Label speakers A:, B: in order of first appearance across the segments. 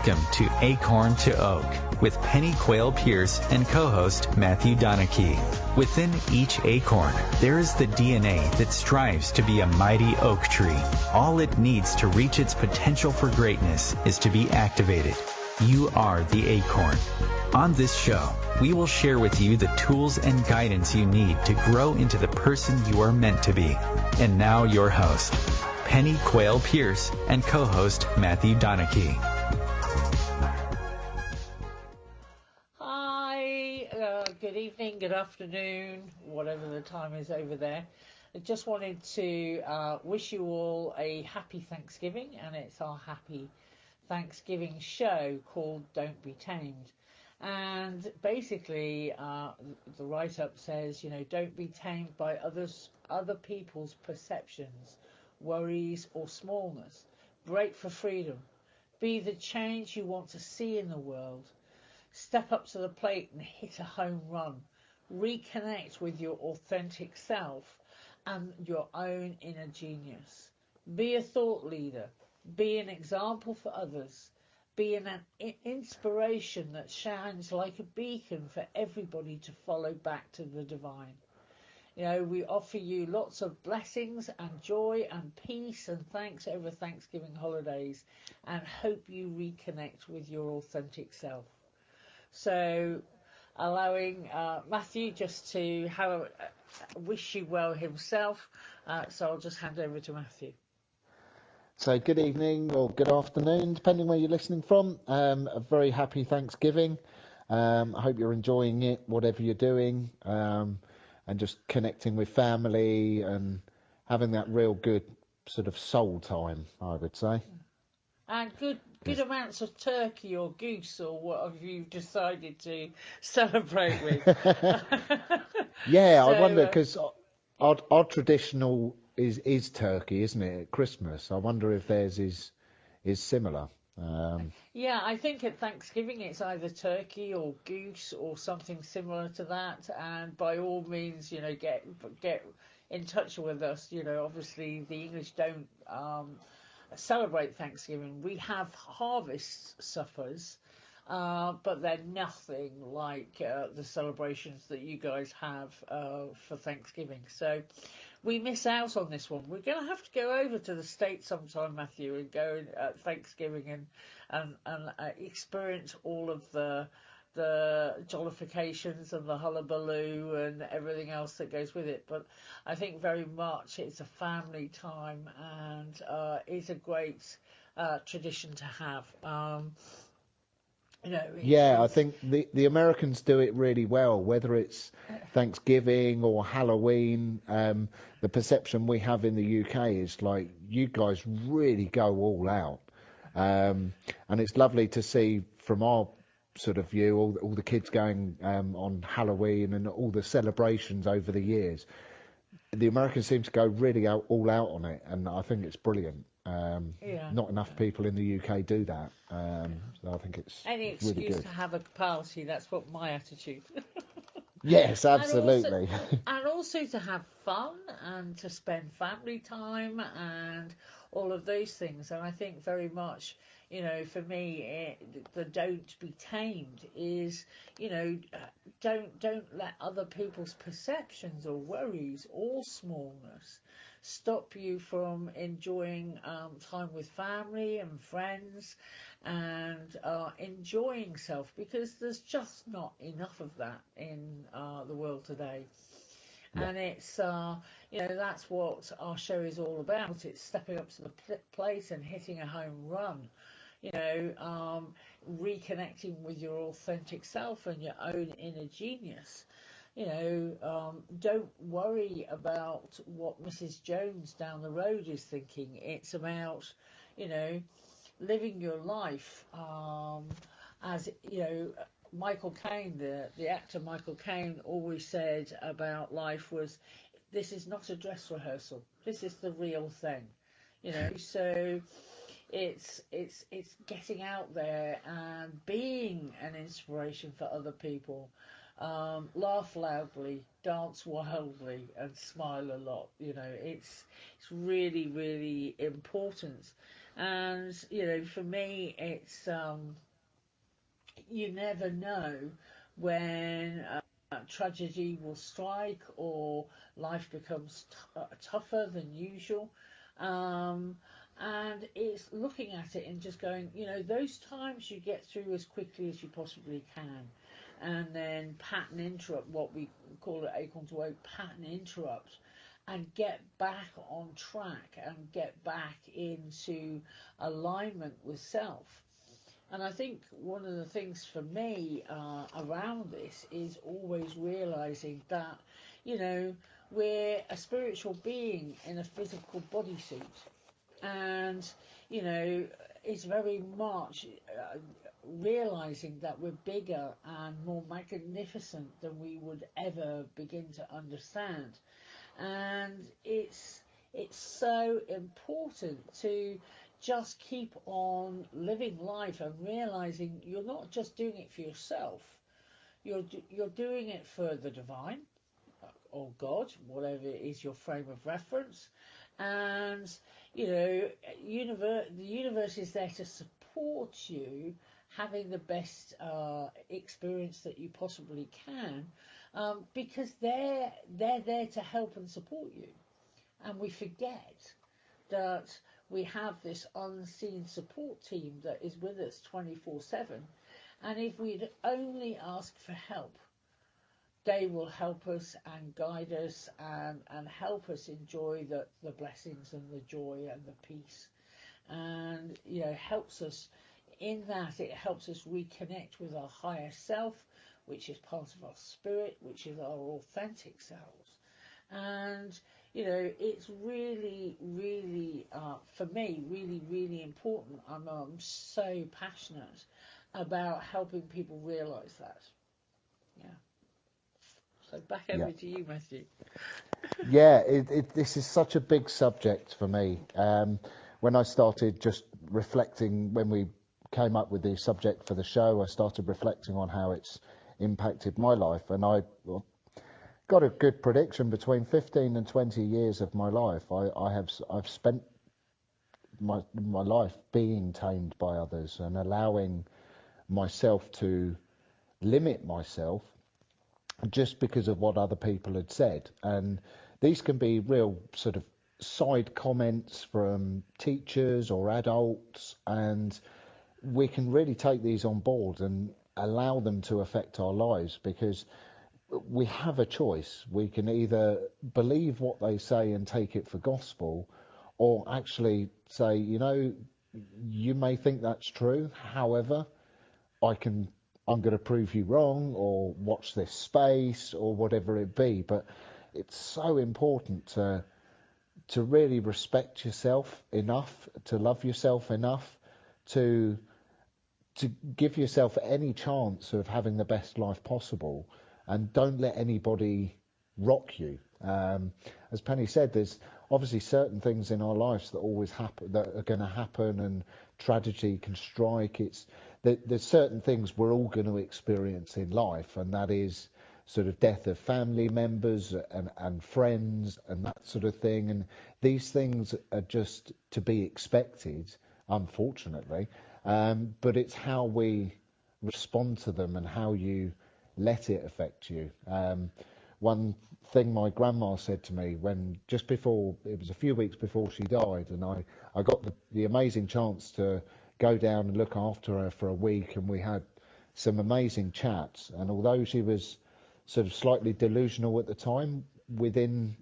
A: Welcome to Acorn to Oak with Pennie Quaile-Pearce and co-host Matthew Donachie. Within each acorn, there is the DNA that strives to be a mighty oak tree. All it needs to reach its potential for greatness is to be activated. You are the acorn. On this show, we will share with you the tools and guidance you need to grow into the person you are meant to be. And now your host, Pennie Quaile-Pearce and co-host Matthew Donachie.
B: Hi, good evening, good afternoon, whatever the time is over there. I just wanted to wish you all a happy Thanksgiving, and it's our happy Thanksgiving show called Don't Be Tamed. And basically, the write-up says, don't be tamed by other people's perceptions, worries or smallness. Break for freedom. Be the change you want to see in the world. Step up to the plate and hit a home run. Reconnect with your authentic self and your own inner genius. Be a thought leader. Be an example for others. Be an inspiration that shines like a beacon for everybody to follow back to the divine. We offer you lots of blessings and joy and peace and thanks over Thanksgiving holidays, and hope you reconnect with your authentic self. So, allowing Matthew just to wish you well himself, so I'll just hand over to Matthew.
C: So good evening or good afternoon, depending where you're listening from. A very happy Thanksgiving. I hope you're enjoying it, whatever you're doing, and just connecting with family and having that real good sort of soul time, I would say.
B: And good amounts of turkey or goose or whatever you've decided to celebrate with.
C: Yeah, so, I wonder, because our traditional is turkey, isn't it, at Christmas? I wonder if theirs is similar.
B: Yeah, I think at Thanksgiving it's either turkey or goose or something similar to that. And by all means, get in touch with us. Obviously the English don't celebrate Thanksgiving. We have harvest suppers, but they're nothing like the celebrations that you guys have for Thanksgiving. So we miss out on this one. We're going to have to go over to the States sometime, Matthew, and go at Thanksgiving and experience all of the jollifications and the hullabaloo and everything else that goes with it. But I think very much it's a family time, and it's a great tradition to have.
C: I think the Americans do it really well, whether it's Thanksgiving or Halloween. The perception we have in the UK is like, you guys really go all out. And it's lovely to see from our sort of view, all the kids going on Halloween and all the celebrations over the years. The Americans seem to go really all out on it, and I think it's brilliant. Not enough people in the UK do that, so I think it's
B: any excuse
C: really good
B: to have a party. That's what my attitude.
C: Yes, absolutely.
B: And also to have fun and to spend family time and all of those things. And I think very much, for me, the don't be tamed is, don't let other people's perceptions or worries or smallness stop you from enjoying time with family and friends and enjoying self, because there's just not enough of that in the world today. Yeah. And it's that's what our show is all about. It's stepping up to the plate and hitting a home run, reconnecting with your authentic self and your own inner genius. Don't worry about what Mrs. Jones down the road is thinking. It's about, living your life as, Michael Caine, the actor Michael Caine, always said about life was, this is not a dress rehearsal. This is the real thing, So it's getting out there and being an inspiration for other people. Laugh loudly, dance wildly, and smile a lot. It's really, really important. And, you know, for me, it's, you never know when tragedy will strike or life becomes tougher than usual. Um, and it's looking at it and just going, you know, those times you get through as quickly as you possibly can. And then pattern interrupt, what we call it Acorn to Oak, pattern interrupt, and get back on track and get back into alignment with self. And I think one of the things for me around this is always realizing that, you know, we're a spiritual being in a physical bodysuit. And, you know, it's very much realizing that we're bigger and more magnificent than we would ever begin to understand. And it's so important to just keep on living life and realizing you're not just doing it for yourself, you're doing it for the divine or God, whatever is your frame of reference. And, you know, the universe is there to support you having the best experience that you possibly can, because they're there to help and support you. And we forget that we have this unseen support team that is with us 24/7. And if we'd only ask for help, they will help us and guide us and help us enjoy the blessings and the joy and the peace. And, you know, helps us in that, it helps us reconnect with our higher self, which is part of our spirit, which is our authentic selves. And, you know, it's really, really, for me, really, really important. I'm so passionate about helping people realise that. Yeah. So back over to you, Matthew.
C: Yeah, this is such a big subject for me. When I started just reflecting, when we came up with the subject for the show, I started reflecting on how it's impacted my life, and I got a good prediction. Between 15 and 20 years of my life, I've spent my life being tamed by others and allowing myself to limit myself just because of what other people had said. And these can be real sort of side comments from teachers or adults, and we can really take these on board and allow them to affect our lives, because we have a choice. We can either believe what they say and take it for gospel, or actually say, you know, you may think that's true, however, I'm going to prove you wrong, or watch this space, or whatever it be. But it's so important to really respect yourself enough, to love yourself enough, to give yourself any chance of having the best life possible, and don't let anybody rock you. As Penny said, there's obviously certain things in our lives that always happen, that are going to happen, and tragedy can strike. There's certain things we're all going to experience in life, and that is sort of death of family members and friends and that sort of thing. And these things are just to be expected, unfortunately. But it's how we respond to them and how you let it affect you. One thing my grandma said to me just before, it was a few weeks before she died, and I got the amazing chance to go down and look after her for a week, and we had some amazing chats. And although she was sort of slightly delusional at the time, within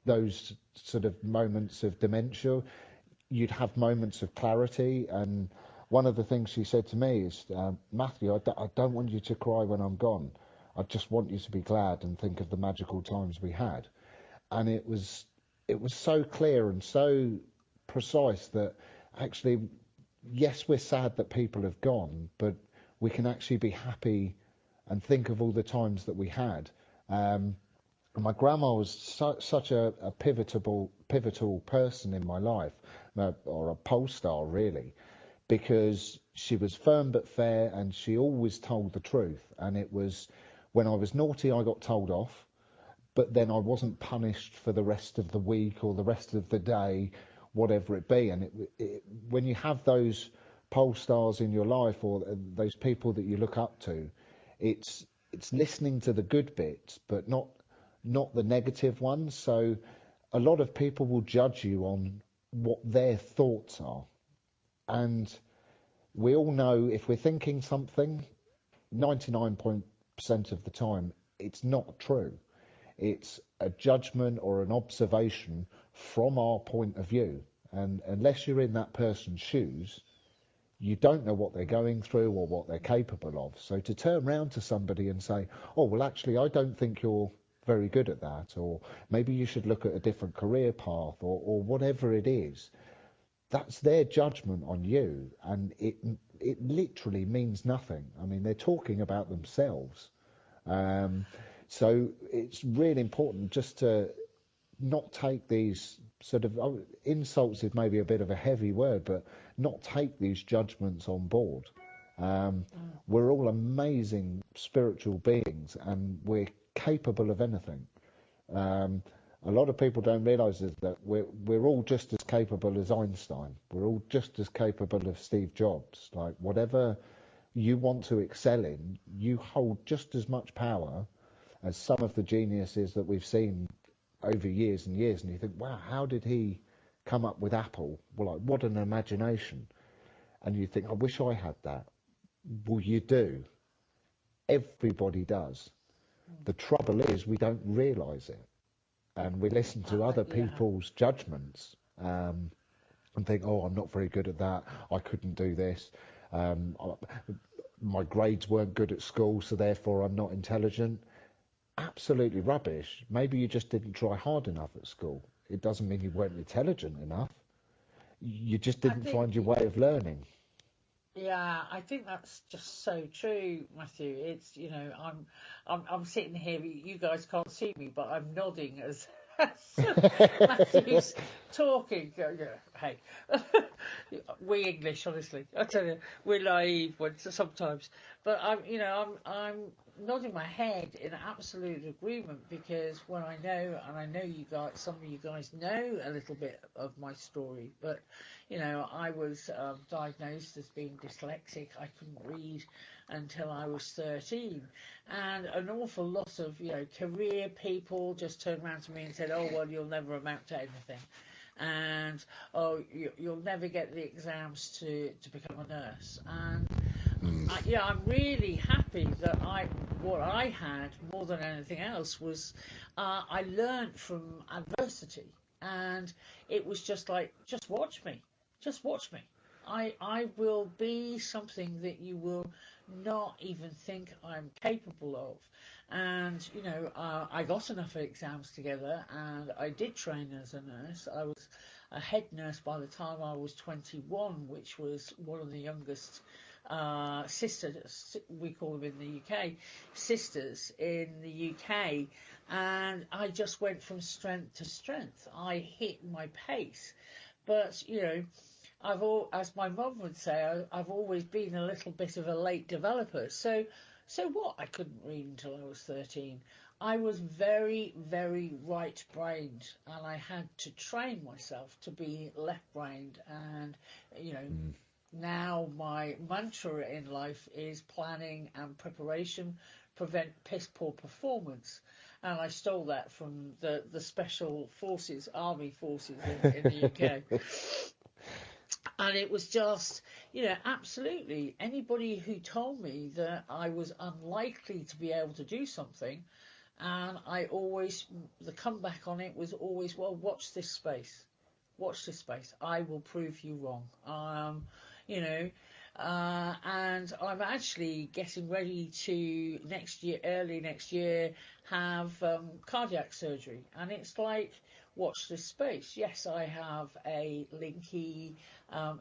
C: those sort of moments of dementia, you'd have moments of clarity. And one of the things she said to me is, Matthew, I don't want you to cry when I'm gone. I just want you to be glad and think of the magical times we had. And it was so clear and so precise that actually, yes, we're sad that people have gone, but we can actually be happy and think of all the times that we had. And my grandma was such a pivotal person in my life, or a pole star really, because she was firm but fair, and she always told the truth. And it was, when I was naughty, I got told off, but then I wasn't punished for the rest of the week or the rest of the day whatever it be. And when you have those pole stars in your life, or those people that you look up to, it's listening to the good bits, but not the negative ones. So a lot of people will judge you on what their thoughts are. And we all know if we're thinking something, 99% of the time, it's not true. It's a judgment or an observation from our point of view. And unless you're in that person's shoes, you don't know what they're going through or what they're capable of. So to turn around to somebody and say, oh, well, actually, I don't think you're very good at that, or maybe you should look at a different career path, or whatever it is, that's their judgment on you, and it literally means nothing. I mean, they're talking about themselves. So it's really important just to not take these sort of insults is maybe a bit of a heavy word, but not take these judgments on board. We're all amazing spiritual beings, and we're capable of anything. A lot of people don't realise is that we're all just as capable as Einstein. We're all just as capable of Steve Jobs. Like, whatever you want to excel in, you hold just as much power as some of the geniuses that we've seen over years and years. And you think, wow, how did he come up with Apple? Well, like, what an imagination. And you think, I wish I had that. Well, you do. Everybody does. The trouble is we don't realise it. And we listen to other people's judgments and think, oh, I'm not very good at that. I couldn't do this. My grades weren't good at school, so therefore I'm not intelligent. Absolutely rubbish. Maybe you just didn't try hard enough at school. It doesn't mean you weren't intelligent enough. You just didn't find your way of learning.
B: Yeah, I think that's just so true, Matthew. It's, you know, I'm sitting here. You guys can't see me, but I'm nodding as Matthew's talking. Hey, we English, honestly, I tell you, we're naive sometimes. But I'm nodding my head in absolute agreement, because when I know, and I know you guys, some of you guys know a little bit of my story, but I was diagnosed as being dyslexic. I couldn't read until I was 13, and an awful lot of career people just turned around to me and said, "Oh, well, you'll never amount to anything," and "Oh, you'll never get the exams to become a nurse." And I'm really happy that what I had more than anything else was I learned from adversity, and it was just like, just watch me. I will be something that you will not even think I'm capable of. And I got enough exams together, and I did train as a nurse. I was a head nurse by the time I was 21, which was one of the youngest sisters, we call them in the UK, sisters in the UK, and I just went from strength to strength. I hit my pace, but as my mum would say, I've always been a little bit of a late developer. So what? I couldn't read until I was 13. I was very, very right-brained, and I had to train myself to be left-brained. And now my mantra in life is planning and preparation prevent piss poor performance. And I stole that from the special forces, army forces in the UK. And it was just, absolutely anybody who told me that I was unlikely to be able to do something, and the comeback on it was always, well, watch this space. I will prove you wrong. And I'm actually getting ready to early next year, have cardiac surgery. And it's like, watch this space. Yes, I have a leaky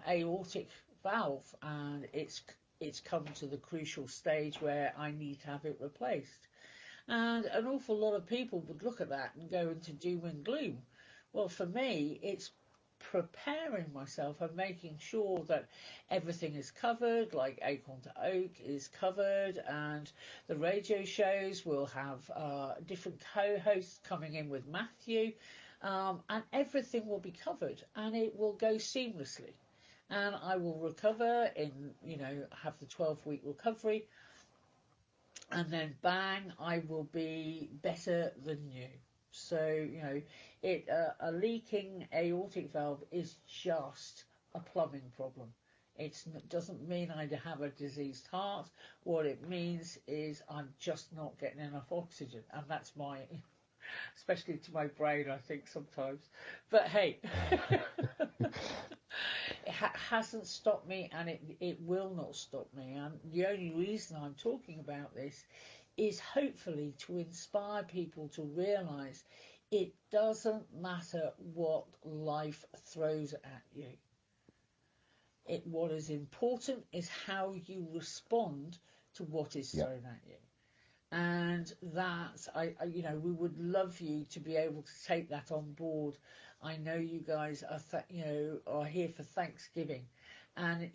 B: aortic valve, and it's come to the crucial stage where I need to have it replaced. And an awful lot of people would look at that and go into doom and gloom. Well, for me, it's preparing myself and making sure that everything is covered, like Acorn to Oak is covered, and the radio shows will have different co-hosts coming in with Matthew, and everything will be covered, and it will go seamlessly. And I will recover in, have the 12-week recovery, and then bang, I will be better than new. So, a leaking aortic valve is just a plumbing problem. It doesn't mean I have a diseased heart. What it means is I'm just not getting enough oxygen, and that's especially to my brain, I think sometimes. But hey, it hasn't stopped me, and it will not stop me. And the only reason I'm talking about this is hopefully to inspire people to realise it doesn't matter what life throws at you. What is important is how you respond to what is thrown at you. And that, we would love you to be able to take that on board. I know you guys are here for Thanksgiving, and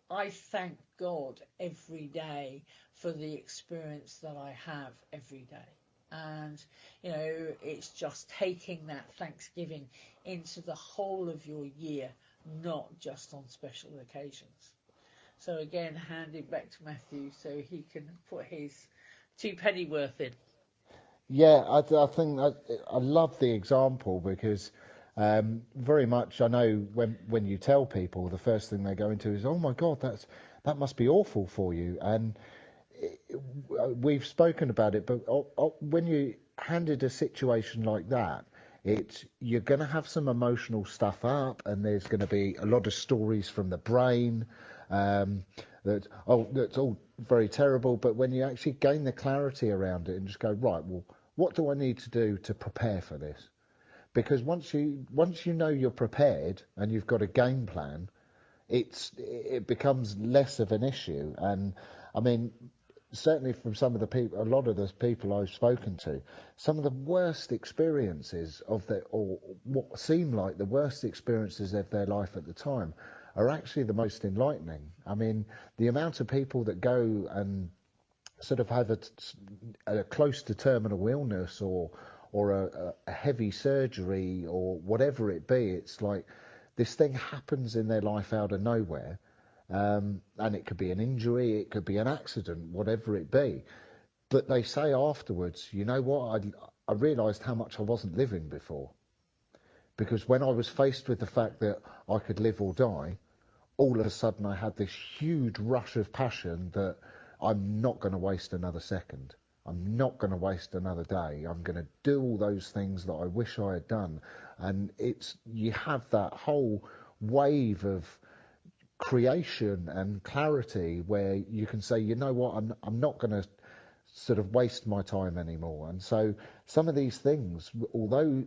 B: I thank God every day for the experience that I have every day. And it's just taking that Thanksgiving into the whole of your year, not just on special occasions. So again, hand it back to Matthew so he can put his 2 pennyworth in.
C: Yeah, I think I love the example because very much I know when you tell people, the first thing they go into is, oh my God, that must be awful for you. And we've spoken about it, but when you handed a situation like that, you're going to have some emotional stuff up, and there's going to be a lot of stories from the brain that's all very terrible. But when you actually gain the clarity around it and just go, right, well, what do I need to do to prepare for this? Because once you know you're prepared and you've got a game plan, it becomes less of an issue. And I mean, certainly from a lot of the people I've spoken to, some of the worst experiences or what seem like the worst experiences of their life at the time are actually the most enlightening. I mean, the amount of people that go and sort of have a close to terminal illness or a heavy surgery or whatever it be, it's like this thing happens in their life out of nowhere. And it could be an injury, it could be an accident, whatever it be. But they say afterwards, you know what, I realised how much I wasn't living before. Because when I was faced with the fact that I could live or die, all of a sudden I had this huge rush of passion that I'm not going to waste another second. I'm not going to waste another day. I'm going to do all those things that I wish I had done. And you have that whole wave of creation and clarity where you can say, you know what, I'm not going to sort of waste my time anymore. And so some of these things, although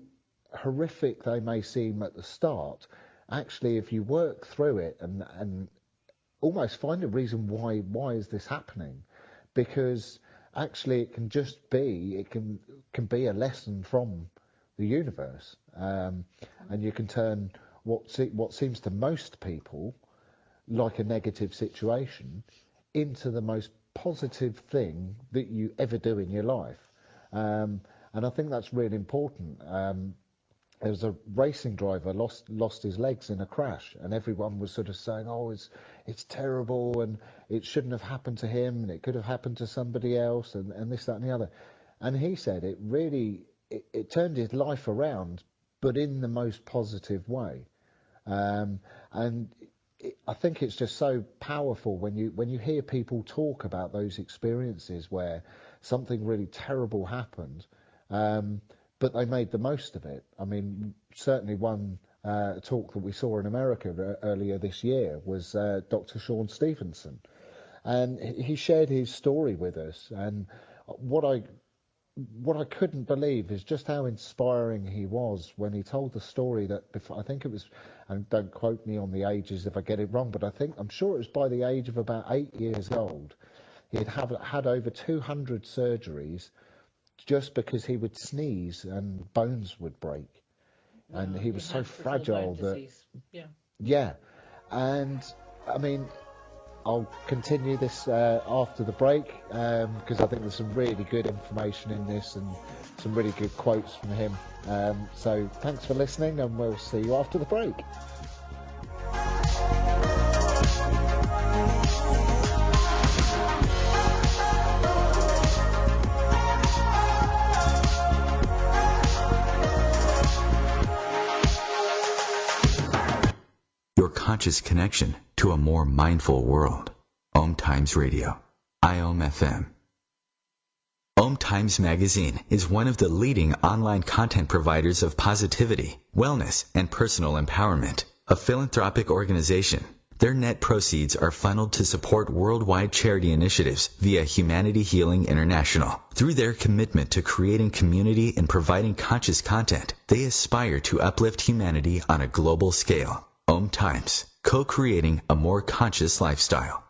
C: horrific they may seem at the start, actually if you work through it and almost find a reason why is this happening, because actually it can just be, it can be a lesson from the universe, and you can turn what seems to most people like a negative situation into the most positive thing that you ever do in your life. And I think that's really important. There was a racing driver lost his legs in a crash, and everyone was sort of saying, oh, it's terrible, and it shouldn't have happened to him, and it could have happened to somebody else, and this, that, and the other. And he said it really, it turned his life around, but in the most positive way. And I think it's just so powerful when you hear people talk about those experiences where something really terrible happened, but they made the most of it. I mean, certainly one talk that we saw in America earlier this year was Dr. Sean Stevenson, and he shared his story with us. And what I couldn't believe is just how inspiring he was when he told the story that before, I think it was, and don't quote me on the ages if I get it wrong, but I'm sure it was by the age of about 8 years old. He'd had over 200 surgeries just because he would sneeze and bones would break. Wow, and he was so fragile that...
B: Yeah.
C: Yeah. And, I mean, I'll continue this after the break because I think there's some really good information in this and some really good quotes from him. So thanks for listening, and we'll see you after the break.
A: Your conscious connection to a more mindful world. OMTimes Radio. IOM-FM. OMTimes Magazine is one of the leading online content providers of positivity, wellness, and personal empowerment. A philanthropic organization. Their net proceeds are funneled to support worldwide charity initiatives via Humanity Healing International. Through their commitment to creating community and providing conscious content, they aspire to uplift humanity on a global scale. OMTimes, co-creating a more conscious lifestyle.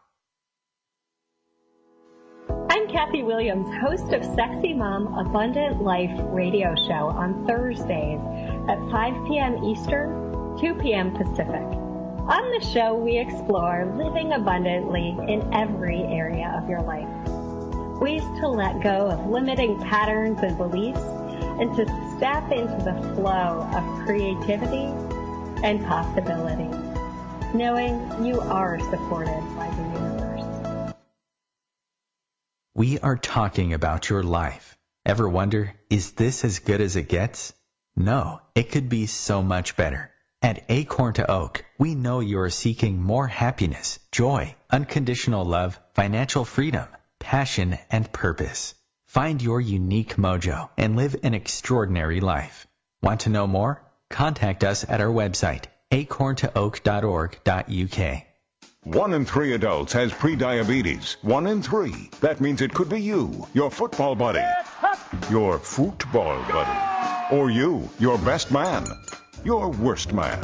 D: I'm Kathy Williams, host of Sexy Mom Abundant Life radio show on Thursdays at 5 p.m. Eastern, 2 p.m. Pacific. On the show, we explore living abundantly in every area of your life. Ways to let go of limiting patterns and beliefs and to step into the flow of creativity and possibility, knowing you are supported by the universe.
A: We are talking about your life. Ever wonder, is this as good as it gets? No, it could be so much better. At Acorn to Oak, we know you are seeking more happiness, joy, unconditional love, financial freedom, passion, and purpose. Find your unique mojo and live an extraordinary life. Want to know more? Contact us at our website, acorntooak.org.uk.
E: 1 in 3 adults has prediabetes. 1 in 3. That means it could be you, your football buddy, your football buddy, or you, your best man, your worst man,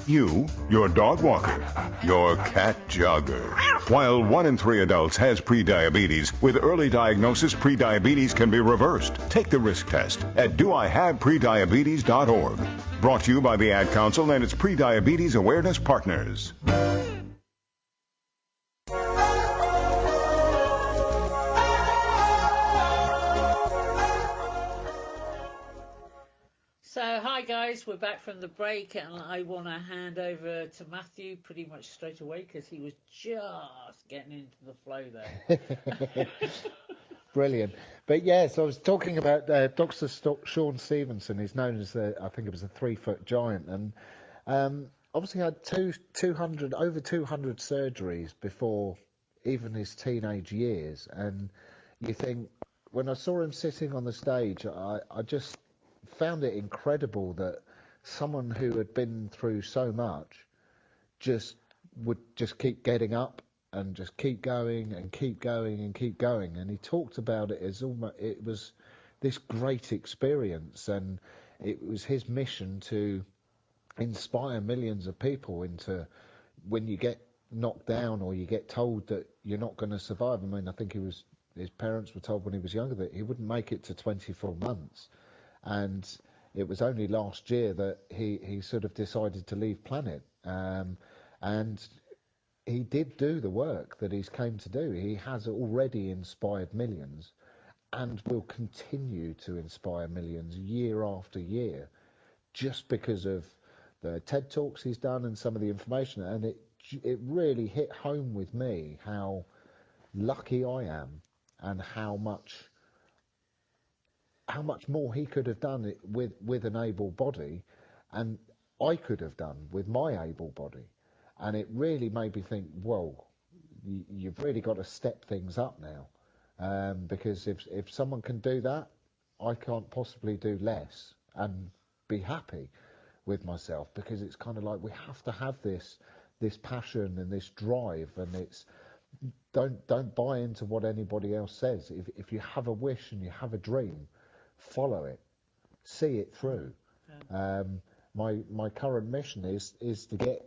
E: you, your dog walker, your cat jogger. While 1 in 3 adults has prediabetes, with early diagnosis, prediabetes can be reversed. Take the risk test at doihaveprediabetes.org. Brought to you by the Ad Council and its Prediabetes Awareness Partners.
B: So, hi guys, we're back from the break, and I want to hand over to Matthew pretty much straight away because he was just getting into the flow there.
C: Brilliant. But yes, I was talking about Dr. Sean Stevenson. He's known as, I think it was a 3-foot giant, and obviously had over 200 surgeries before even his teenage years. And you think, when I saw him sitting on the stage, I just found it incredible that someone who had been through so much would just keep getting up and just keep going and keep going and keep going. And he talked about it as almost, it was this great experience, and it was his mission to inspire millions of people into, when you get knocked down or you get told that you're not going to survive. I mean, I think his parents were told when he was younger that he wouldn't make it to 24 months. And it was only last year that he sort of decided to leave planet. And he did do the work that he's came to do. He has already inspired millions and will continue to inspire millions year after year, just because of the TED Talks he's done and some of the information. And it really hit home with me how lucky I am and how much more he could have done it with an able body, and I could have done with my able body. And it really made me think, well, you've really got to step things up now, because if someone can do that, I can't possibly do less and be happy with myself, because it's kind of like we have to have this passion and this drive, and it's don't buy into what anybody else says. If you have a wish and you have a dream, follow it, see it through. My current mission is to get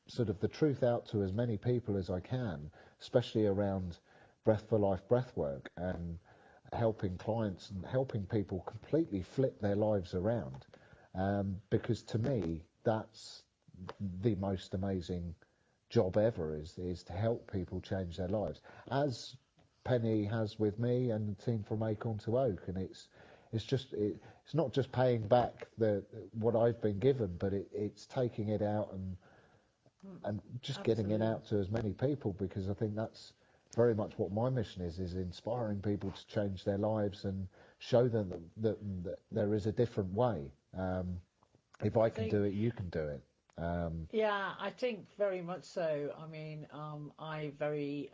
C: sort of the truth out to as many people as I can, especially around Breath for Life breathwork, and helping clients and helping people completely flip their lives around, because to me that's the most amazing job ever is to help people change their lives, as Penny has with me and the team from Acorn to Oak. And it's not just paying back what I've been given, but it's taking it out and just getting it out to as many people, because I think that's very much what my mission is inspiring people to change their lives and show them that there is a different way. If I can do it, you can do it.
B: Yeah, I think very much so. I mean, I very,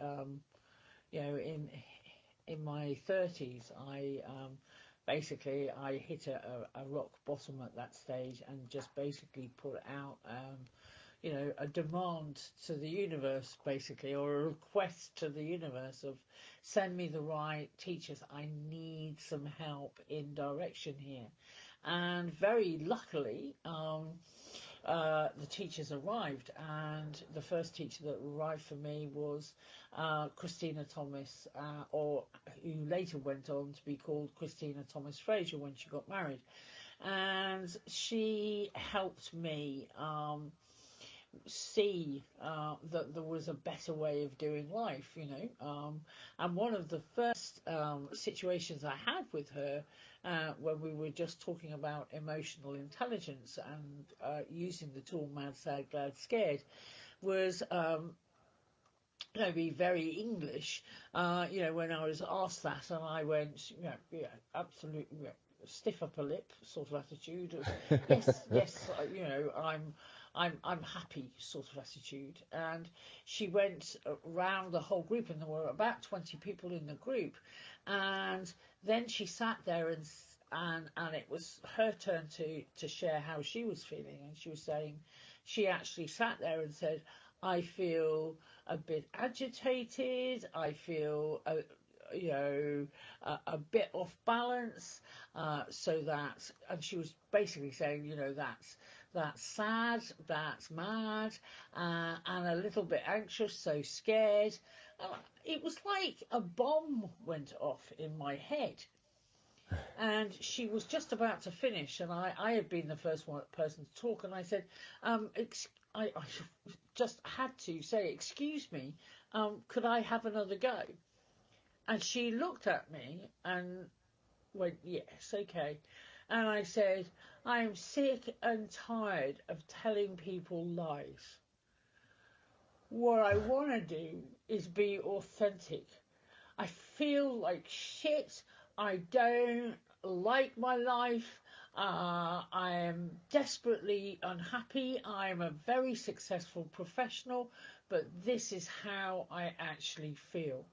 B: in my 30s, I hit a rock bottom at that stage, and just basically put out, a demand to the universe, basically, or a request to the universe of send me the right teachers. I need some help in direction here. And very luckily, the teachers arrived, and the first teacher that arrived for me was Christina Thomas, or who later went on to be called Christina Thomas Fraser when she got married. And she helped me see that there was a better way of doing life, and one of the first situations I had with her, when we were just talking about emotional intelligence and using the tool Mad, Sad, Glad, Scared, was be very English, when I was asked that, and I went, absolutely, stiff upper lip sort of attitude of yes, I'm happy sort of attitude. And she went around the whole group, and there were about 20 people in the group, and then she sat there and it was her turn to share how she was feeling, and she was saying, she actually sat there and said, I feel a bit agitated, I feel a bit off balance, so that, and she was basically saying, that's sad, that's mad, and a little bit anxious, so scared. It was like a bomb went off in my head. And she was just about to finish, and I had been the first person to talk, and I said, I just had to say, excuse me, could I have another go? And she looked at me and went, yes, okay. And I said, I'm sick and tired of telling people lies. What I want to do is be authentic. I feel like shit. I don't like my life. I am desperately unhappy. I am a very successful professional, but this is how I actually feel.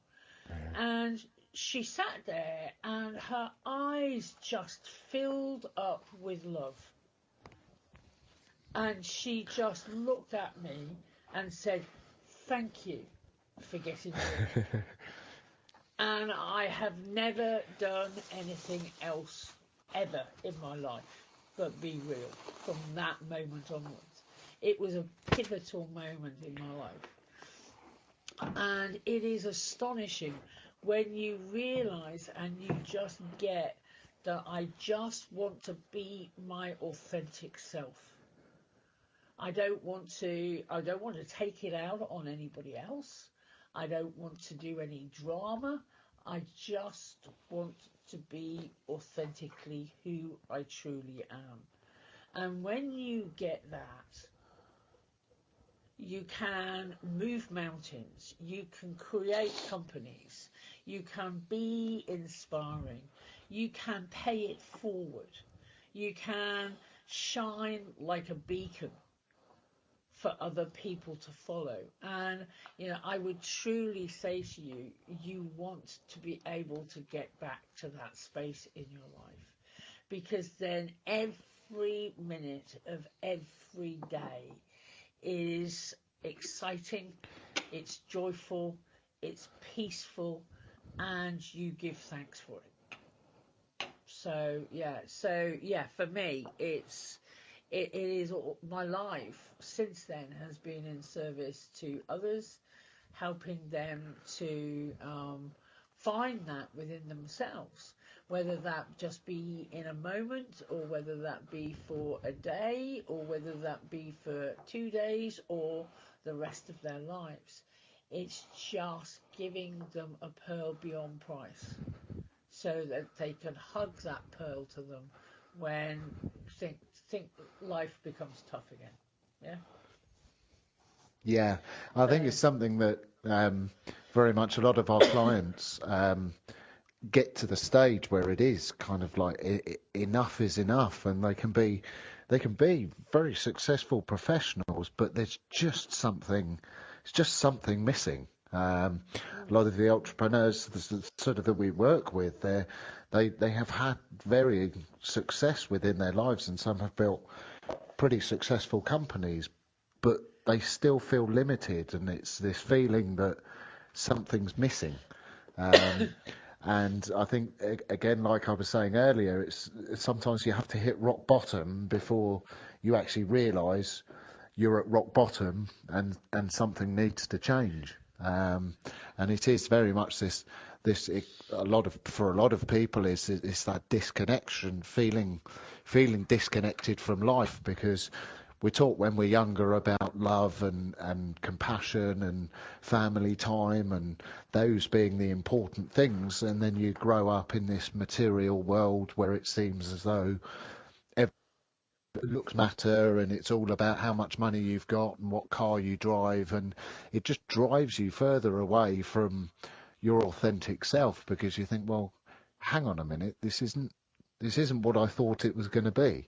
B: And she sat there, and her eyes just filled up with love. And she just looked at me and said, thank you for getting real. And I have never done anything else ever in my life but be real from that moment onwards. It was a pivotal moment in my life. And it is astonishing when you realise and you just get that I just want to be my authentic self. I don't want to take it out on anybody else. I don't want to do any drama. I just want to be authentically who I truly am. And when you get that, you can move mountains, you can create companies, you can be inspiring, you can pay it forward, you can shine like a beacon for other people to follow. And I would truly say to you, you want to be able to get back to that space in your life, because then every minute of every day is exciting, it's joyful, it's peaceful, and you give thanks for it. So for me, it is my life since then has been in service to others, helping them to find that within themselves. whether that just be in a moment, or whether that be for a day, or whether that be for 2 days, or the rest of their lives. It's just giving them a pearl beyond price, so that they can hug that pearl to them when think life becomes tough again. Yeah.
C: Yeah, I think it's something that very much a lot of our clients get to the stage where it is kind of like enough is enough, and they can be very successful professionals, but there's just something missing. A lot of the entrepreneurs that we work with, they have had varying success within their lives, and some have built pretty successful companies, but they still feel limited, and it's this feeling that something's missing. And I think, again, like I was saying earlier, it's sometimes you have to hit rock bottom before you actually realise you're at rock bottom, and something needs to change. And it is very much for a lot of people is that disconnection, feeling disconnected from life, because we're taught when we're younger about love and compassion and family time, and those being the important things, and then you grow up in this material world where it seems as though looks matter, and it's all about how much money you've got and what car you drive, and it just drives you further away from your authentic self, because you think, well, hang on a minute, this isn't what I thought it was going to be.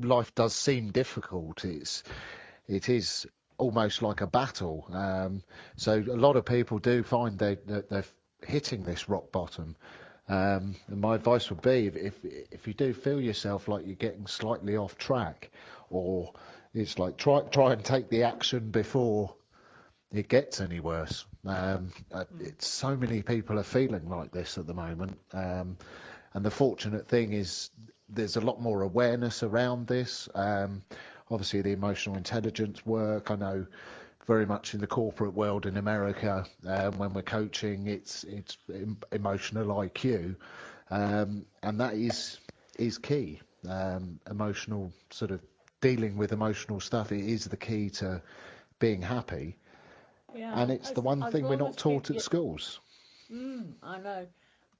C: Life does seem difficult. It is almost like a battle. So a lot of people do find that they're hitting this rock bottom. And my advice would be, if you do feel yourself like you're getting slightly off track, or it's like try and take the action before it gets any worse. So many people are feeling like this at the moment. And the fortunate thing is there's a lot more awareness around this. Obviously, the emotional intelligence work, I know very much in the corporate world in America, when we're coaching, it's emotional IQ, and that is key. Emotional sort of dealing with emotional stuff, it is the key to being happy. Yeah, and it's the one thing we're not taught at schools.
B: I know,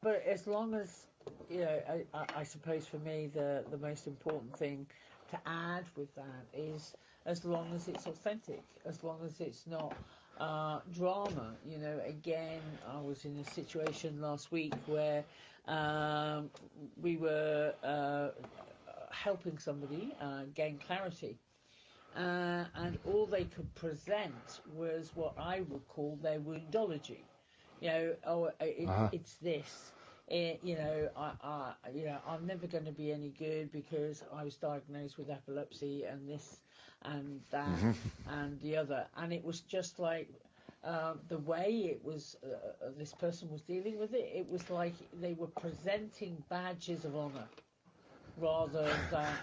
B: but as long as, I suppose for me the most important thing to add with that is, as long as it's authentic, as long as it's not drama. Again, I was in a situation last week where we were helping somebody gain clarity. And all they could present was what I would call their woundology. It's this. I'm never going to be any good because I was diagnosed with epilepsy and this and that and the other. And it was just like the way it was, this person was dealing with it, it was like they were presenting badges of honour rather than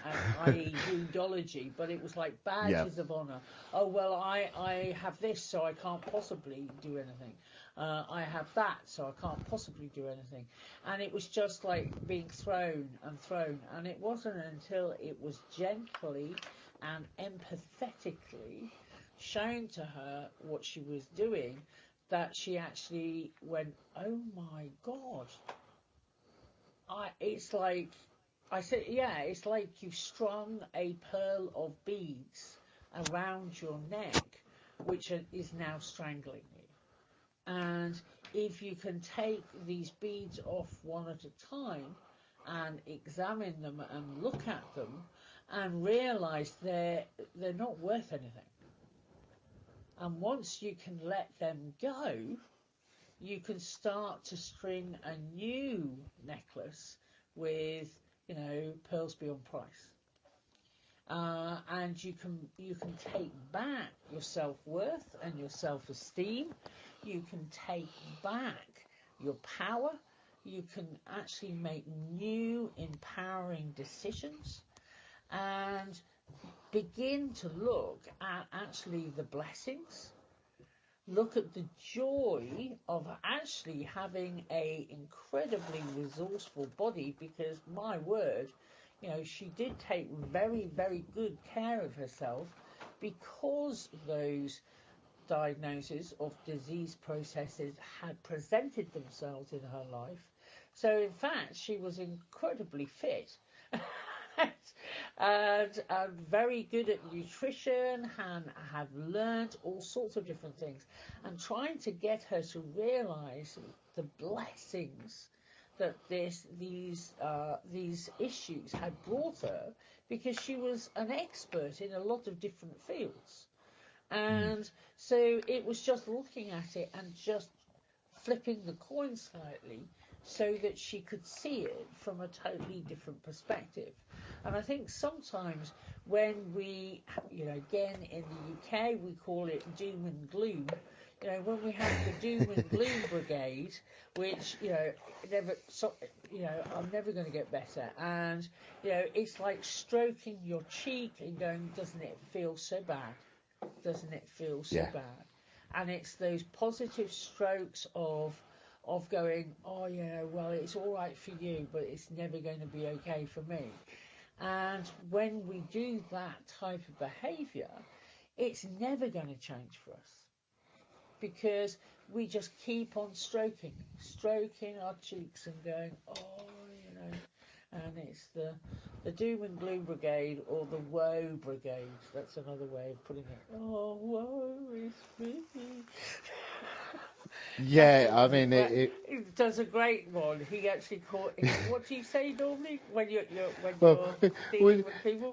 B: i.e. woundology, but it was like badges of honour. Oh, well, I have this, so I can't possibly do anything. I have that, so I can't possibly do anything. And it was just like being thrown, and it wasn't until it was gently and empathetically shown to her what she was doing that she actually went, oh my God. It's like, I said, it's like you've strung a pearl of beads around your neck, which is now strangling you. And if you can take these beads off one at a time and examine them and look at them and realise they're not worth anything. And once you can let them go, you can start to string a new necklace with, pearls beyond price. And you can take back your self-worth and your self-esteem. You can take back your power. You can actually make new empowering decisions and begin to look at actually the blessings look at the joy of actually having a incredibly resourceful body, because my word, she did take very, very good care of herself because those diagnoses of disease processes had presented themselves in her life. So in fact, she was incredibly fit and very good at nutrition, and have learned all sorts of different things, and trying to get her to realise the blessings that these issues had brought her, because she was an expert in a lot of different fields. And so it was just looking at it and just flipping the coin slightly so that she could see it from a totally different perspective. And I think sometimes when we, again in the UK we call it doom and gloom. When we have the doom and gloom brigade, which I'm never going to get better, and it's like stroking your cheek and going, doesn't it feel so bad? Doesn't it feel so bad? And it's those positive strokes of going, oh yeah, well, it's all right for you, but it's never going to be okay for me. And when we do that type of behaviour, it's never going to change for us, because we just keep on stroking our cheeks and going, oh, and it's the doom and gloom brigade, or the woe brigade. That's another way of putting it. Oh, woe is me.
C: Yeah, I mean,
B: it does a great one. He actually caught. What do you say normally when you're dealing with people?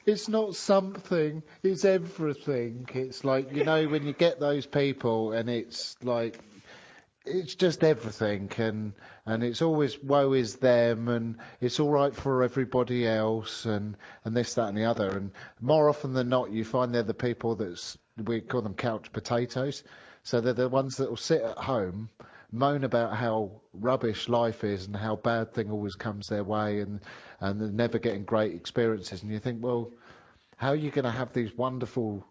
C: It's not something. It's everything. It's like, when you get those people, and it's like, it's just everything, and it's always woe is them, and it's all right for everybody else, and this, that, and the other. And more often than not, you find they're the people we call them couch potatoes. So they're the ones that will sit at home, moan about how rubbish life is and how bad thing always comes their way, and they're never getting great experiences. And you think, well, how are you going to have these wonderful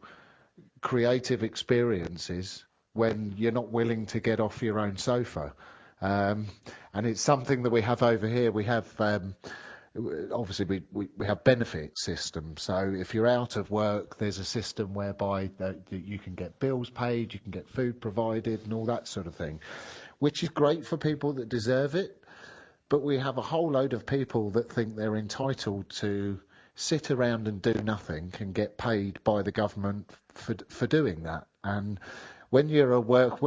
C: creative experiences when you're not willing to get off your own sofa? And it's something that we have over here. We have obviously we have benefit systems. So if you're out of work, there's a system whereby that you can get bills paid, you can get food provided, and all that sort of thing, which is great for people that deserve it. But we have a whole load of people that think they're entitled to sit around and do nothing and get paid by the government for doing that. And when you're at work,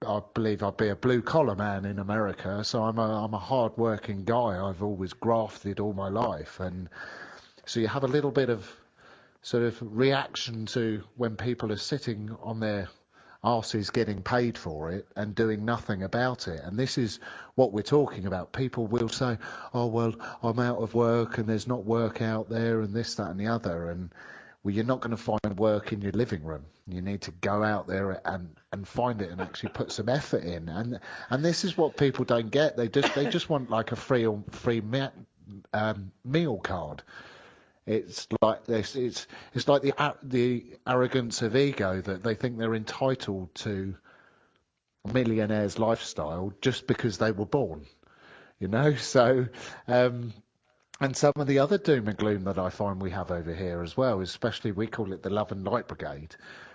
C: I believe I'd be a blue-collar man in America, so I'm a hard-working guy. I've always grafted all my life, and so you have a little bit of sort of reaction to when people are sitting on their arses getting paid for it and doing nothing about it. And this is what we're talking about. People will say, oh, well, I'm out of work and there's not work out there and this, that, and the other. And well, you're not going to find work in your living room. You need to go out there and find it and actually put some effort in. And this is what people don't get. They just want like a free meal card. It's like this. It's like the arrogance of ego that they think they're entitled to a millionaire's lifestyle just because they were born. So. And some of the other doom and gloom that I find we have over here as well, especially we call it the Love and Light Brigade,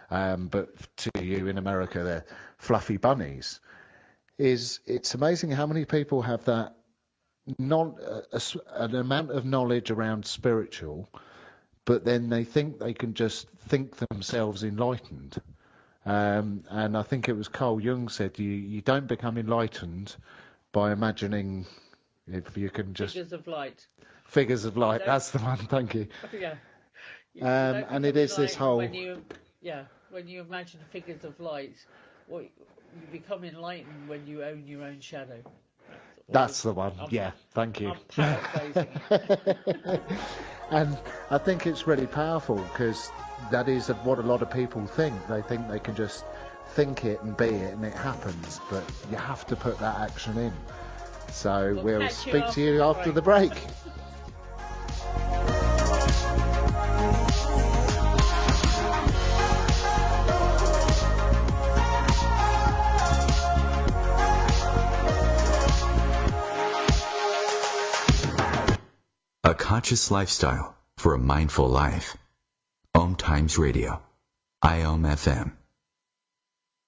C: but to you in America they're fluffy bunnies, it's amazing how many people have that an amount of knowledge around spiritual, but then they think they can just think themselves enlightened. And I think it was Carl Jung said, you don't become enlightened by imagining, if you can just... Figures of light, that's the one, thank you.
B: Yeah.
C: And it is this whole...
B: when you imagine figures of light, you become enlightened when you own your own shadow.
C: That's the one, thank you.
B: I'm paraphrasing it.
C: And I think it's really powerful, because that is what a lot of people think. They think they can just think it and be it and it happens, but you have to put that action in. So we'll speak to you after the break.
A: A conscious lifestyle for a mindful life. OMTimes Radio. IOM FM.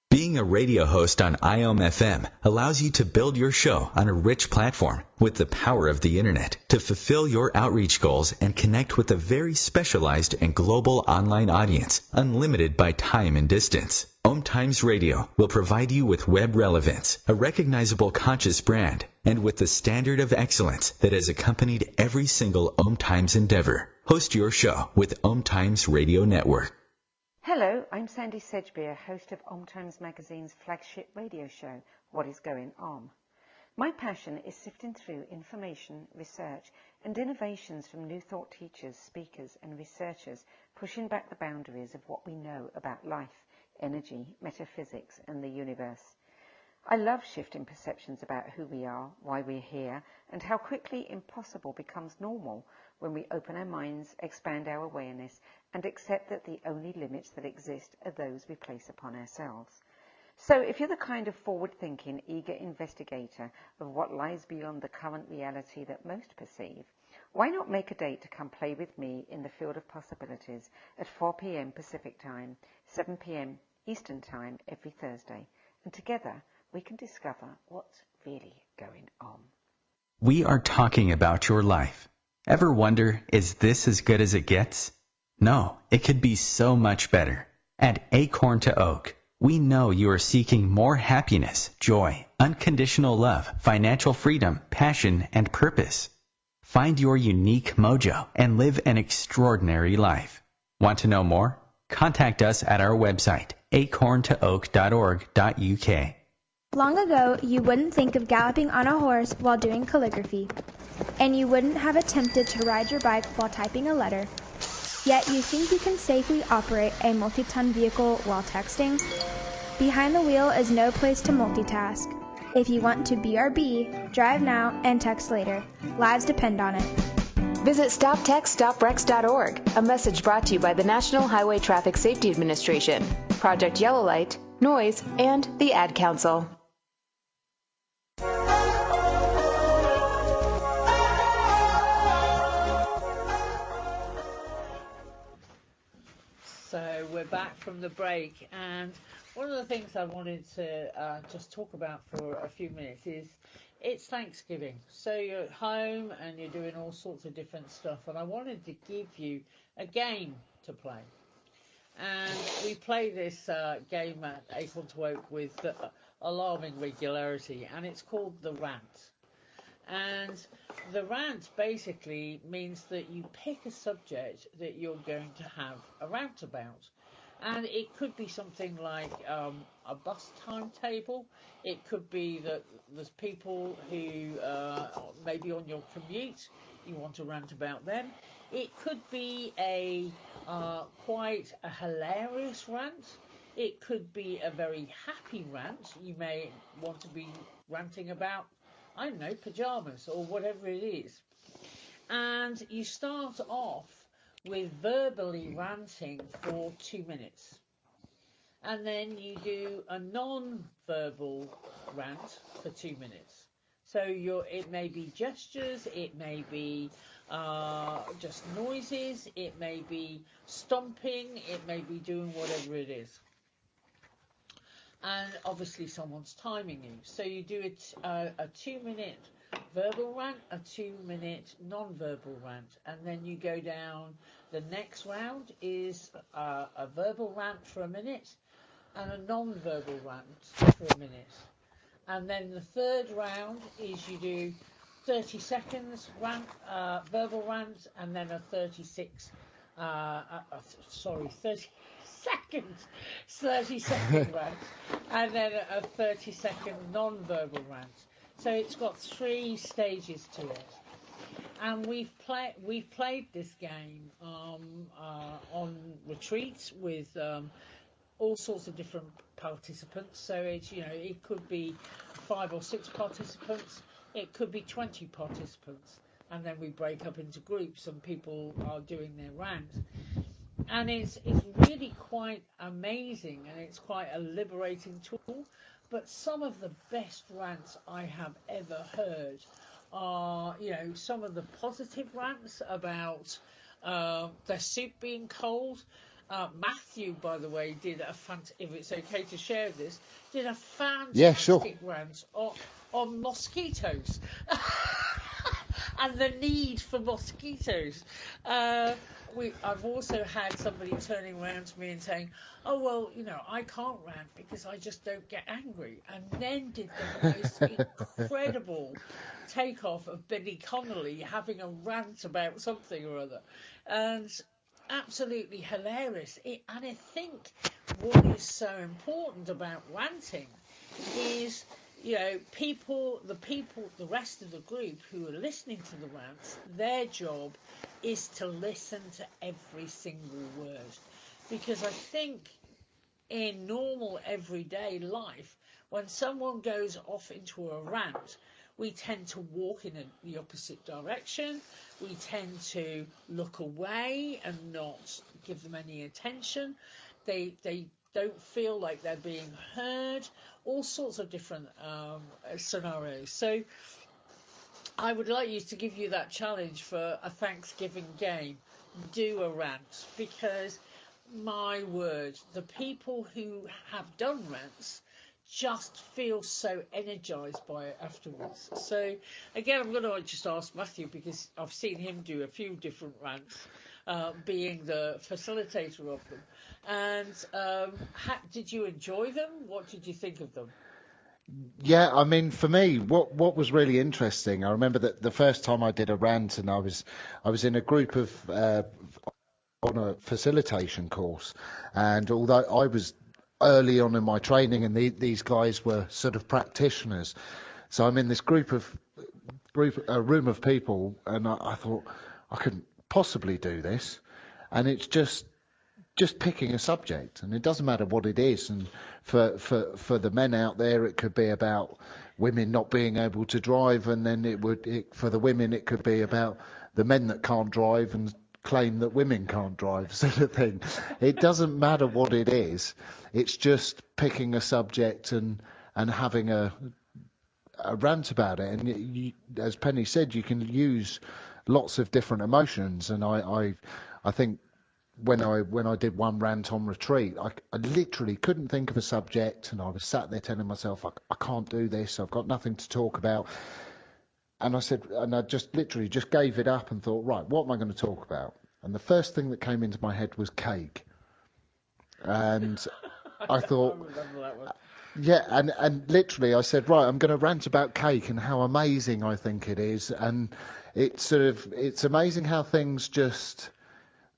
A: Being a radio host on IOM FM allows you to build your show on a rich platform with the power of the internet to fulfill your outreach goals and connect with a very specialized and global online audience, unlimited by time and distance. OMTimes Radio will provide you with web relevance, a recognizable conscious brand, and with the standard of excellence that has accompanied every single OMTimes endeavor. Host your show with OMTimes Radio Network.
F: Hello, I'm Sandy Sedgbeer, host of OMTimes Magazine's flagship radio show, What is Going On? My passion is sifting through information, research, and innovations from new thought teachers, speakers, and researchers, pushing back the boundaries of what we know about life, energy, metaphysics, and the universe. I love shifting perceptions about who we are, why we're here, and how quickly impossible becomes normal when we open our minds, expand our awareness, and accept that the only limits that exist are those we place upon ourselves. So if you're the kind of forward-thinking, eager investigator of what lies beyond the current reality that most perceive, why not make a date to come play with me in the field of possibilities at 4 p.m. Pacific Time, 7 p.m. Eastern Time every Thursday, and together we can discover what's really going on.
A: We are talking about your life. Ever wonder, is this as good as it gets? No, it could be so much better. At Acorn to Oak, we know you are seeking more happiness, joy, unconditional love, financial freedom, passion, and purpose. Find your unique mojo and live an extraordinary life. Want to know more? Contact us at our website, acorntooak.org.uk.
G: Long ago, you wouldn't think of galloping on a horse while doing calligraphy, and you wouldn't have attempted to ride your bike while typing a letter. Yet you think you can safely operate a multi-ton vehicle while texting? Behind the wheel is no place to multitask. If you want to BRB, drive now and text later. Lives depend on it.
H: Visit StopTextStopWrecks.org, a message brought to you by the National Highway Traffic Safety Administration, Project Yellow Light, Noise, and the Ad Council.
B: So we're back from the break, and one of the things I wanted to just talk about for a few minutes is it's Thanksgiving. So you're at home and you're doing all sorts of different stuff, and I wanted to give you a game to play. And we play this game at Acorn to Oak with alarming regularity, and it's called the Rant. And the rant basically means that you pick a subject that you're going to have a rant about. And it could be something like a bus timetable. It could be that there's people who maybe on your commute, you want to rant about them. It could be quite a hilarious rant. It could be a very happy rant. You may want to be ranting about, I don't know, pajamas or whatever it is. And you start off with verbally ranting for 2 minutes. And then you do a non-verbal rant for 2 minutes. So it may be gestures, it may be just noises, it may be stomping, it may be doing whatever it is. And obviously someone's timing you. So you do a 2-minute verbal rant, a 2-minute non-verbal rant, and then you go down. The next round is a verbal rant for a minute and a non-verbal rant for a minute. And then the third round is you do 30 seconds rant, verbal rant, and then a 30 second rant, and then a 30-second non-verbal rant. So it's got 3 stages to it. And we've played this game on retreats with all sorts of different participants. So it's, it could be 5 or 6 participants, it could be 20 participants, and then we break up into groups and people are doing their rant. And it's really quite amazing, and it's quite a liberating tool But some of the best rants I have ever heard are, some of the positive rants about their soup being cold. Matthew, by the way, did if it's okay to share this, did a fantastic rant on mosquitoes and the need for mosquitoes. I've also had somebody turning around to me and saying, oh, well, I can't rant because I just don't get angry. And then did the most incredible takeoff of Billy Connolly having a rant about something or other. And absolutely hilarious. And I think what is so important about ranting is, the rest of the group who are listening to the rants, their job is to listen to every single word. Because I think in normal everyday life, when someone goes off into a rant, we tend to walk in the opposite direction. We tend to look away and not give them any attention. They don't feel like they're being heard. All sorts of different scenarios. So I would like to give you that challenge for a Thanksgiving game. Do a rant, because my word, the people who have done rants just feel so energised by it afterwards. So again, I'm going to just ask Matthew, because I've seen him do a few different rants, being the facilitator of them. And did you enjoy them? What did you think of them?
C: Yeah, I mean, for me, what was really interesting, I remember that the first time I did a rant, and I was in a group of on a facilitation course, and although I was early on in my training, and these guys were sort of practitioners, so I'm in this a room of people, and I thought I couldn't possibly do this, and it's just picking a subject, and it doesn't matter what it is. And for the men out there, it could be about women not being able to drive, and then for the women it could be about the men that can't drive and claim that women can't drive, sort of thing. It doesn't matter what it is. It's just picking a subject and having a rant about it. And as Penny said, you can use lots of different emotions. And I think when I did one rant on retreat, I literally couldn't think of a subject, and I was sat there telling myself, I can't do this. I've got nothing to talk about. And I just literally gave it up and thought, right, what am I going to talk about? And the first thing that came into my head was cake. And I thought, yeah, and literally I said, right, I'm going to rant about cake and how amazing I think it is. And it's amazing how things just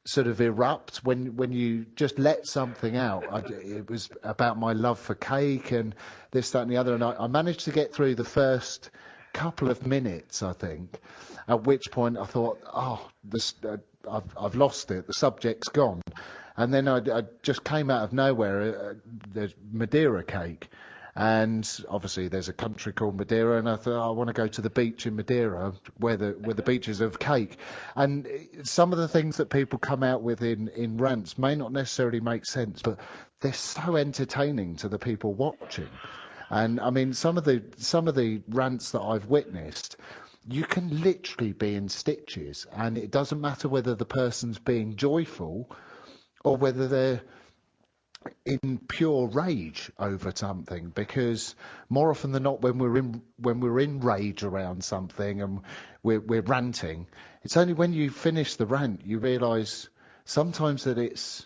C: sort of erupt when you just let something out. It was about my love for cake and this, that, and the other. And I managed to get through the first couple of minutes, I think, at which point I thought, I've lost it, the subject's gone. And then I just came out of nowhere, there's Madeira cake, and obviously there's a country called Madeira, and I thought, I want to go to the beach in Madeira where the beaches have cake. And some of the things that people come out with in rants may not necessarily make sense, but they're so entertaining to the people watching. And I mean, some of the rants that I've witnessed, you can literally be in stitches, and it doesn't matter whether the person's being joyful or whether they're in pure rage over something. Because more often than not, when we're in rage around something and we're ranting, it's only when you finish the rant you realise sometimes that it's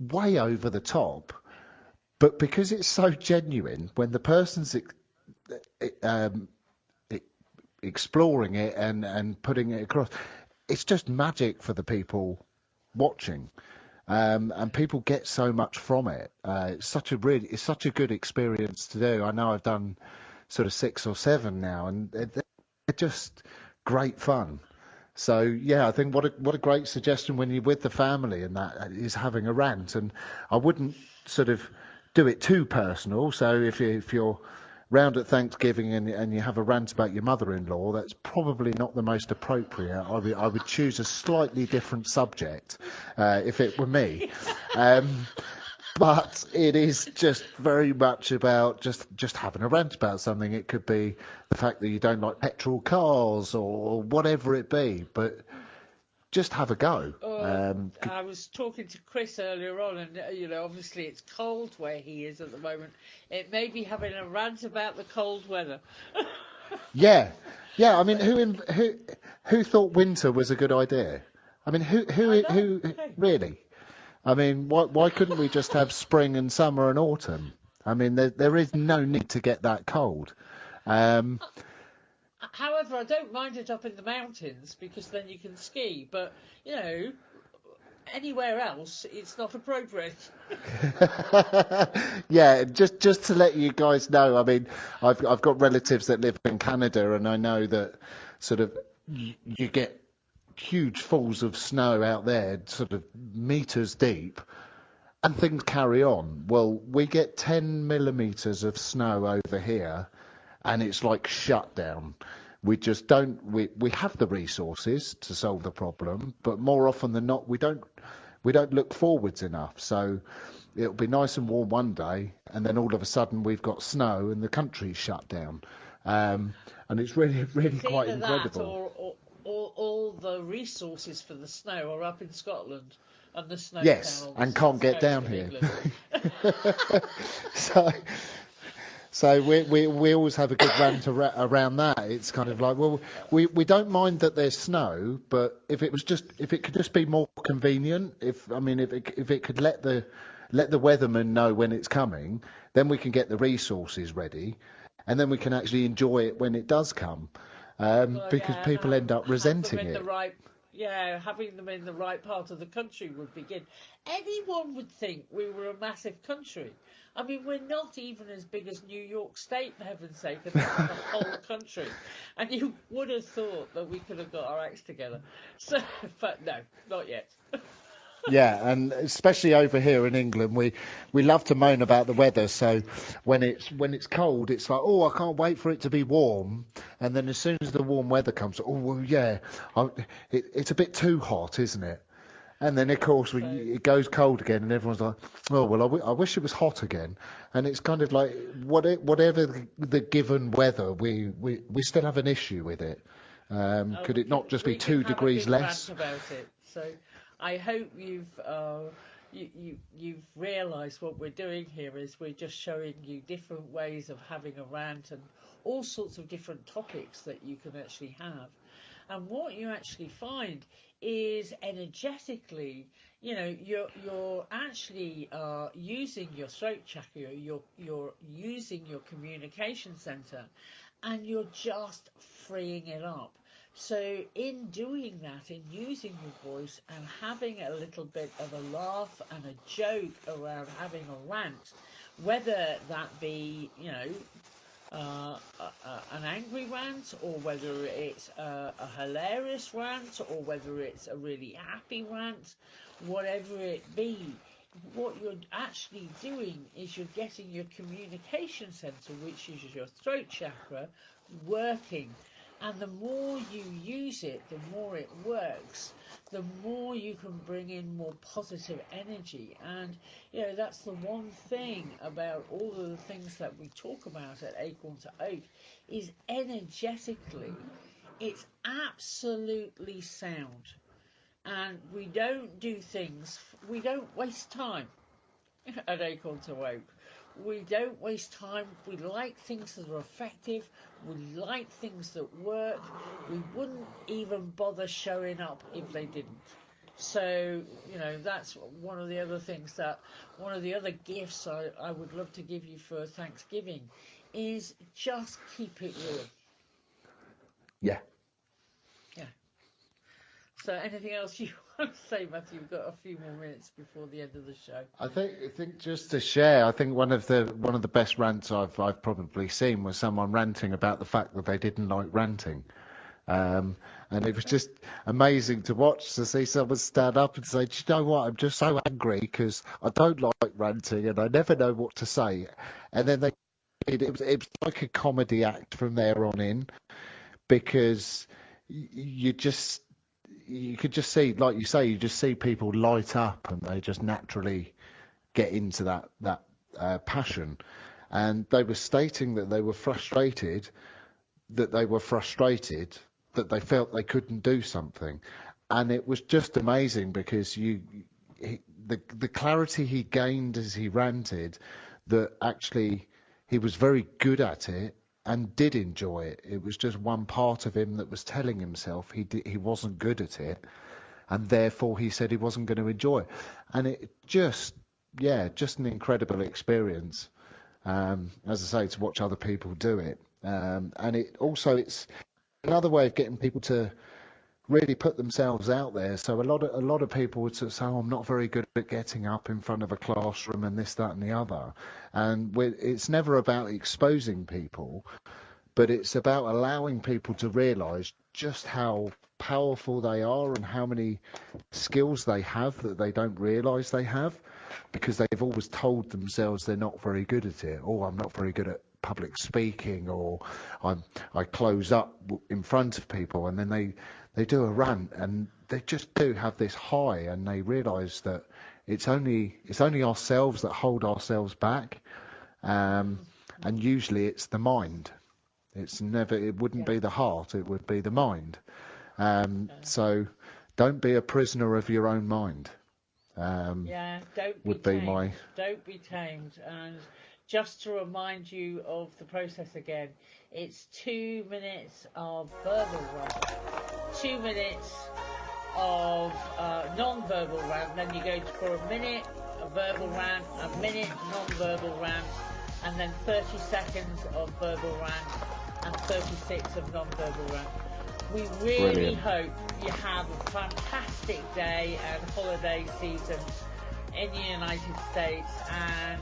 C: way over the top. But because it's so genuine, when the person's exploring it and putting it across, it's just magic for the people watching, and people get so much from it. It's such a good experience to do. I know I've done sort of 6 or 7 now, and they're just great fun. So yeah, I think what a great suggestion when you're with the family, and that is having a rant. And I wouldn't sort of do it too personal. So if you're round at Thanksgiving and you have a rant about your mother-in-law, that's probably not the most appropriate. I would choose a slightly different subject if it were me. But it is just very much about just having a rant about something. It could be the fact that you don't like petrol cars or whatever it be, but just have a go.
B: I was talking to Chris earlier on, and obviously it's cold where he is at the moment. It may be having a rant about the cold weather.
C: Yeah. I mean, who thought winter was a good idea? I mean, who really? I mean, why couldn't we just have spring and summer and autumn? I mean, there is no need to get that cold.
B: However, I don't mind it up in the mountains because then you can ski. But anywhere else, it's not appropriate.
C: Yeah, just to let you guys know. I mean, I've got relatives that live in Canada, and I know that sort of you get huge falls of snow out there, sort of meters deep, and things carry on. Well, we get 10 millimeters of snow over here, and it's like shut down. We just don't. We have the resources to solve the problem, but more often than not, we don't look forwards enough. So it'll be nice and warm one day, and then all of a sudden we've got snow and the country's shut down, and it's really quite incredible.
B: All the resources for the snow are up in Scotland, and the snow.
C: Yes, and can't get down here. So we always have a good rant around that. It's kind of like, well, we don't mind that there's snow, but if it could just be more convenient, if it could let the weatherman know when it's coming, then we can get the resources ready, and then we can actually enjoy it when it does come. Because people end up resenting it.
B: Having them in the right part of the country would be good. Anyone would think we were a massive country. I mean, we're not even as big as New York State, for heaven's sake, and that's the whole country. And you would have thought that we could have got our acts together. So, but no, not yet.
C: Yeah, and especially over here in England, we love to moan about the weather. So when it's cold, it's like, oh, I can't wait for it to be warm. And then as soon as the warm weather comes, oh, well, yeah, it's a bit too hot, isn't it? And then, of course, it goes cold again, and everyone's like, oh, well, I wish it was hot again. And it's kind of like, whatever the given weather, we still have an issue with it. Could it not just be 2 degrees less?
B: About it. So I hope you've realised what we're doing here is we're just showing you different ways of having a rant and all sorts of different topics that you can actually have. And what you actually find is energetically, you're actually using your throat chakra, you're using your communication centre, and you're just freeing it up. So in doing that, in using your voice and having a little bit of a laugh and a joke around having a rant, whether that be, an angry rant, or whether it's a hilarious rant, or whether it's a really happy rant, whatever it be, what you're actually doing is you're getting your communication centre, which is your throat chakra, working. And the more you use it, the more it works, the more you can bring in more positive energy. And, that's the one thing about all of the things that we talk about at Acorn to Oak is energetically, it's absolutely sound. And we don't waste time at Acorn to Oak. We don't waste time. We like things that are effective. We like things that work. We wouldn't even bother showing up if they didn't. So, that's one of the other gifts I would love to give you for Thanksgiving is just keep it real.
C: Yeah.
B: Yeah. So anything else you want to say, Matthew? We've got a few more minutes before the end of the show.
C: I think just to share, I think one of the best rants I've probably seen was someone ranting about the fact that they didn't like ranting. And it was just amazing to watch, to see someone stand up and say, do you know what, I'm just so angry because I don't like ranting and I never know what to say. And then it was like a comedy act from there on in, because you could just see, like you say, you just see people light up and they just naturally get into that passion. And they were stating that they were frustrated, that they felt they couldn't do something. And it was just amazing because the clarity he gained as he ranted, that actually he was very good at it and did enjoy it. It was just one part of him that was telling himself he wasn't good at it, and therefore he said he wasn't going to enjoy it. And it just an incredible experience. As I say, to watch other people do it. And it's another way of getting people to really put themselves out there. So a lot of people would sort of say, "Oh, I'm not very good at getting up in front of a classroom and this, that, and the other." And it's never about exposing people, but it's about allowing people to realise just how powerful they are and how many skills they have that they don't realise they have, because they've always told themselves they're not very good at it. "Oh, I'm not very good at public speaking," or I close up in front of people, and then they do a rant and they just do have this high, and they realise that it's only ourselves that hold ourselves back, and usually it's the mind. It wouldn't be the heart, it would be the mind. So don't be a prisoner of your own mind.
B: Don't be tamed. And just to remind you of the process again, it's 2 minutes of verbal rant, 2 minutes of non-verbal rant, then you go for a minute of verbal rant, a minute non-verbal rant, and then 30 seconds of verbal rant, and 36 of non-verbal rant. We really hope you have a fantastic day and holiday season in the United States, and